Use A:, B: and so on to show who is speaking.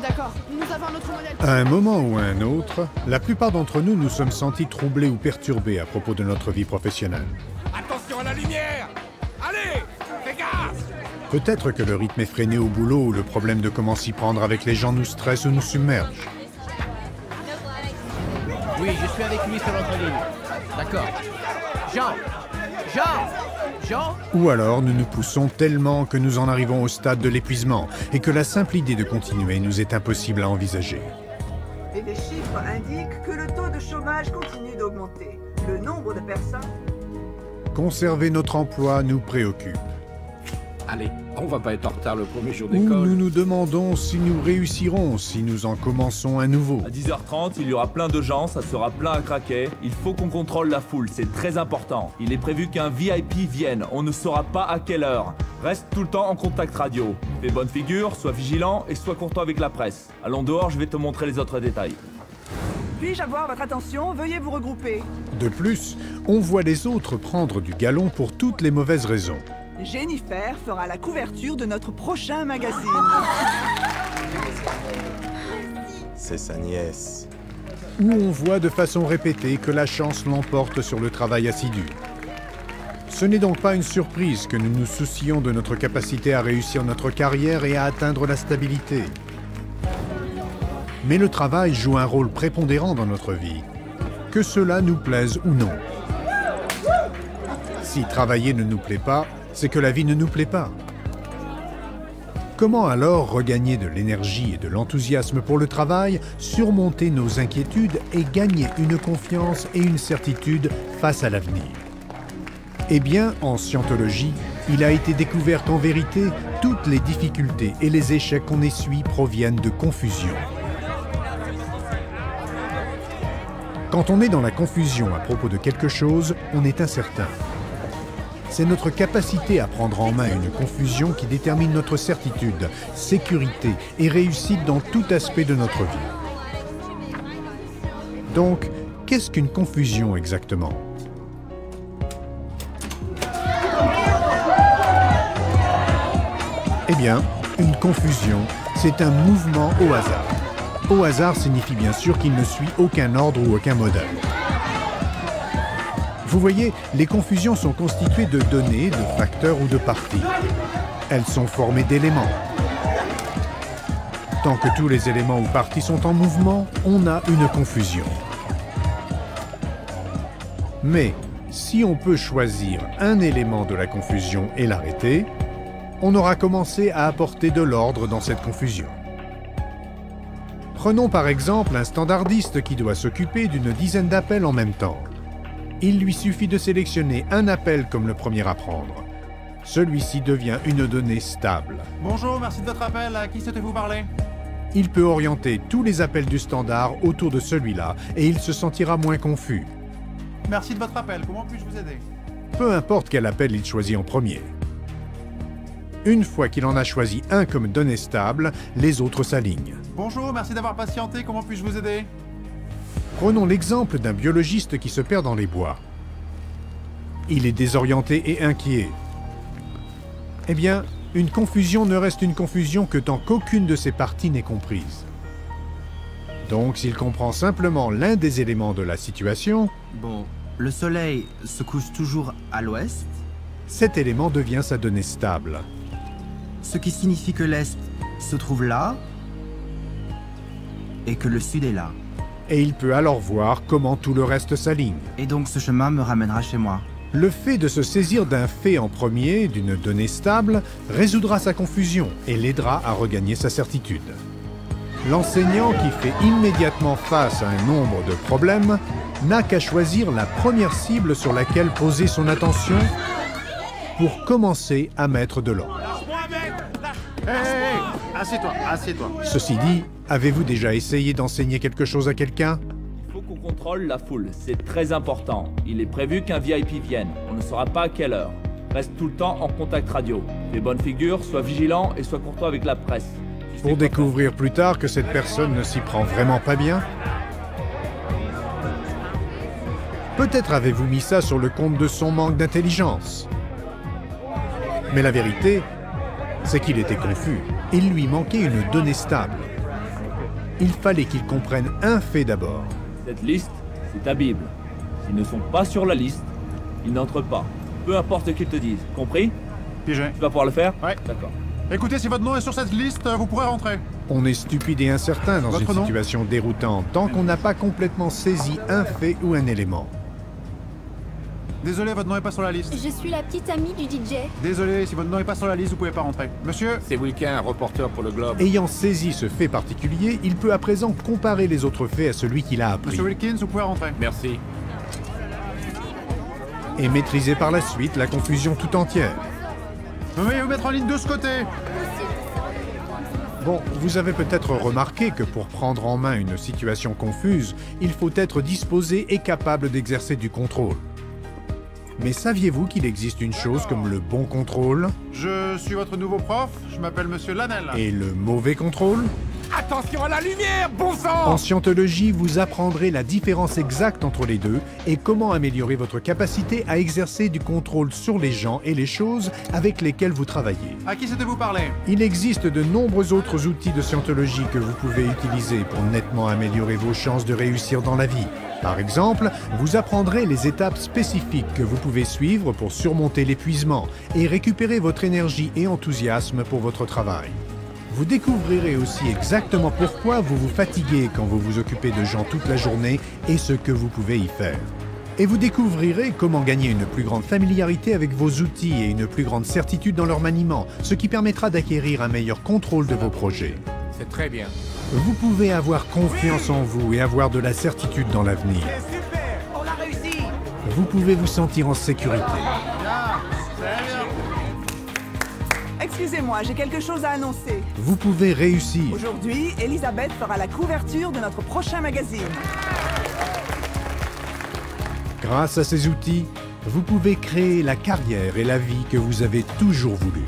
A: D'accord, nous avons un autre modèle.
B: À un moment ou à un autre, la plupart d'entre nous nous sommes sentis troublés ou perturbés à propos de notre vie professionnelle.
C: Attention à la lumière! Allez! Fais gaffe!
B: Peut-être que le rythme effréné au boulot ou le problème de comment s'y prendre avec les gens nous stresse ou nous submerge.
D: Oui, je suis avec lui sur l'autre ligne. D'accord. Jean!
B: Ou alors nous nous poussons tellement que nous en arrivons au stade de l'épuisement et que la simple idée de continuer nous est impossible à envisager.
E: Et les chiffres indiquent que le taux de chômage continue d'augmenter. Le nombre de personnes...
B: Conserver notre emploi nous préoccupe.
F: Allez, on va pas être en retard le premier jour
B: Ou
F: d'école.
B: nous nous demandons si nous réussirons, si nous en commençons un nouveau.
G: À 10h30, il y aura plein de gens, ça sera plein à craquer. Il faut qu'on contrôle la foule, c'est très important. Il est prévu qu'un VIP vienne, on ne saura pas à quelle heure. Reste tout le temps en contact radio. Fais bonne figure, sois vigilant et sois content avec la presse. Allons dehors, je vais te montrer les autres détails.
E: Puis-je avoir votre attention? Veuillez vous regrouper.
B: De plus, on voit les autres prendre du galon pour toutes les mauvaises raisons.
E: Jennifer fera la couverture de notre prochain magazine.
H: C'est sa nièce.
B: Où on voit de façon répétée que la chance l'emporte sur le travail assidu. Ce n'est donc pas une surprise que nous nous soucions de notre capacité à réussir notre carrière et à atteindre la stabilité. Mais le travail joue un rôle prépondérant dans notre vie, que cela nous plaise ou non. Si travailler ne nous plaît pas, c'est que la vie ne nous plaît pas. Comment alors regagner de l'énergie et de l'enthousiasme pour le travail, surmonter nos inquiétudes et gagner une confiance et une certitude face à l'avenir? Eh bien, en scientologie, il a été découvert qu'en vérité, toutes les difficultés et les échecs qu'on essuie proviennent de confusion. Quand on est dans la confusion à propos de quelque chose, on est incertain. C'est notre capacité à prendre en main une confusion qui détermine notre certitude, sécurité et réussite dans tout aspect de notre vie. Donc, qu'est-ce qu'une confusion exactement? Eh bien, une confusion, c'est un mouvement au hasard. Au hasard signifie bien sûr qu'il ne suit aucun ordre ou aucun modèle. Vous voyez, les confusions sont constituées de données, de facteurs ou de parties. Elles sont formées d'éléments. Tant que tous les éléments ou parties sont en mouvement, on a une confusion. Mais si on peut choisir un élément de la confusion et l'arrêter, on aura commencé à apporter de l'ordre dans cette confusion. Prenons par exemple un standardiste qui doit s'occuper d'une dizaine d'appels en même temps. Il lui suffit de sélectionner un appel comme le premier à prendre. Celui-ci devient une donnée stable.
I: Bonjour, merci de votre appel. À qui souhaitez-vous parler?
B: Il peut orienter tous les appels du standard autour de celui-là et il se sentira moins confus.
I: Merci de votre appel. Comment puis-je vous aider?
B: Peu importe quel appel il choisit en premier. Une fois qu'il en a choisi un comme donnée stable, les autres s'alignent.
I: Bonjour, merci d'avoir patienté. Comment puis-je vous aider?
B: Prenons l'exemple d'un biologiste qui se perd dans les bois. Il est désorienté et inquiet. Eh bien, une confusion ne reste une confusion que tant qu'aucune de ses parties n'est comprise. Donc, s'il comprend simplement l'un des éléments de la situation...
J: Bon, le soleil se couche toujours à l'ouest.
B: Cet élément devient sa donnée stable.
J: Ce qui signifie que l'est se trouve là et que le sud est là.
B: Et il peut alors voir comment tout le reste s'aligne.
J: Et donc ce chemin me ramènera chez moi.
B: Le fait de se saisir d'un fait en premier, d'une donnée stable, résoudra sa confusion et l'aidera à regagner sa certitude. L'enseignant qui fait immédiatement face à un nombre de problèmes n'a qu'à choisir la première cible sur laquelle poser son attention pour commencer à mettre de l'ordre.
I: Hey, assieds-toi, assieds-toi.
B: Ceci dit, avez-vous déjà essayé d'enseigner quelque chose à quelqu'un?
G: Il faut qu'on contrôle la foule, c'est très important. Il est prévu qu'un VIP vienne, on ne saura pas à quelle heure. Reste tout le temps en contact radio. Fais bonne figure, sois vigilant et sois courtois avec la presse.
B: pour découvrir plus tard que cette personne ne s'y prend vraiment pas bien? Peut-être avez-vous mis ça sur le compte de son manque d'intelligence. Mais la vérité, c'est qu'il était confus. Il lui manquait une donnée stable. Il fallait qu'il comprenne un fait d'abord.
G: Cette liste, c'est ta Bible. S'ils ne sont pas sur la liste, ils n'entrent pas. Peu importe ce qu'ils te disent. Compris?
I: Pigé.
G: Tu vas pouvoir le faire?
I: Ouais.
G: D'accord.
I: Écoutez, si votre nom est sur cette liste, vous pourrez rentrer.
B: On est stupide et incertain dans
I: Votre
B: une
I: nom?
B: situation déroutante tant qu'on n'a pas complètement saisi un fait ou un élément.
I: Désolé, votre nom est pas sur la liste.
K: Je suis la petite amie du DJ.
I: Désolé, si votre nom est pas sur la liste, vous pouvez pas rentrer. Monsieur?
F: C'est Wilkin, reporter pour le Globe.
B: Ayant saisi ce fait particulier, il peut à présent comparer les autres faits à celui qu'il a appris.
I: Monsieur Wilkins, vous pouvez rentrer.
F: Merci.
B: Et maîtriser par la suite la confusion tout entière.
I: Veuillez vous mettre en ligne de ce côté.
B: Bon, vous avez peut-être remarqué que pour prendre en main une situation confuse, il faut être disposé et capable d'exercer du contrôle. Mais saviez-vous qu'il existe une chose comme le bon contrôle
I: Je suis votre nouveau prof, je m'appelle Monsieur Lanel.
B: et le mauvais contrôle?
C: Attention à la lumière, bon sang!
B: En scientologie, vous apprendrez la différence exacte entre les deux et comment améliorer votre capacité à exercer du contrôle sur les gens et les choses avec lesquels vous travaillez.
I: À qui souhaitez-vous parler?
B: Il existe de nombreux autres outils de scientologie que vous pouvez utiliser pour nettement améliorer vos chances de réussir dans la vie. Par exemple, vous apprendrez les étapes spécifiques que vous pouvez suivre pour surmonter l'épuisement et récupérer votre énergie et enthousiasme pour votre travail. Vous découvrirez aussi exactement pourquoi vous vous fatiguez quand vous vous occupez de gens toute la journée et ce que vous pouvez y faire. Et vous découvrirez comment gagner une plus grande familiarité avec vos outils et une plus grande certitude dans leur maniement, ce qui permettra d'acquérir un meilleur contrôle de vos projets.
F: C'est très bien.
B: Vous pouvez avoir confiance en vous et avoir de la certitude dans l'avenir.
C: Super! On a réussi!
B: Vous pouvez vous sentir en sécurité.
E: Excusez-moi, j'ai quelque chose à annoncer.
B: Vous pouvez réussir.
E: Aujourd'hui, Elisabeth fera la couverture de notre prochain magazine.
B: Grâce à ces outils, vous pouvez créer la carrière et la vie que vous avez toujours voulu.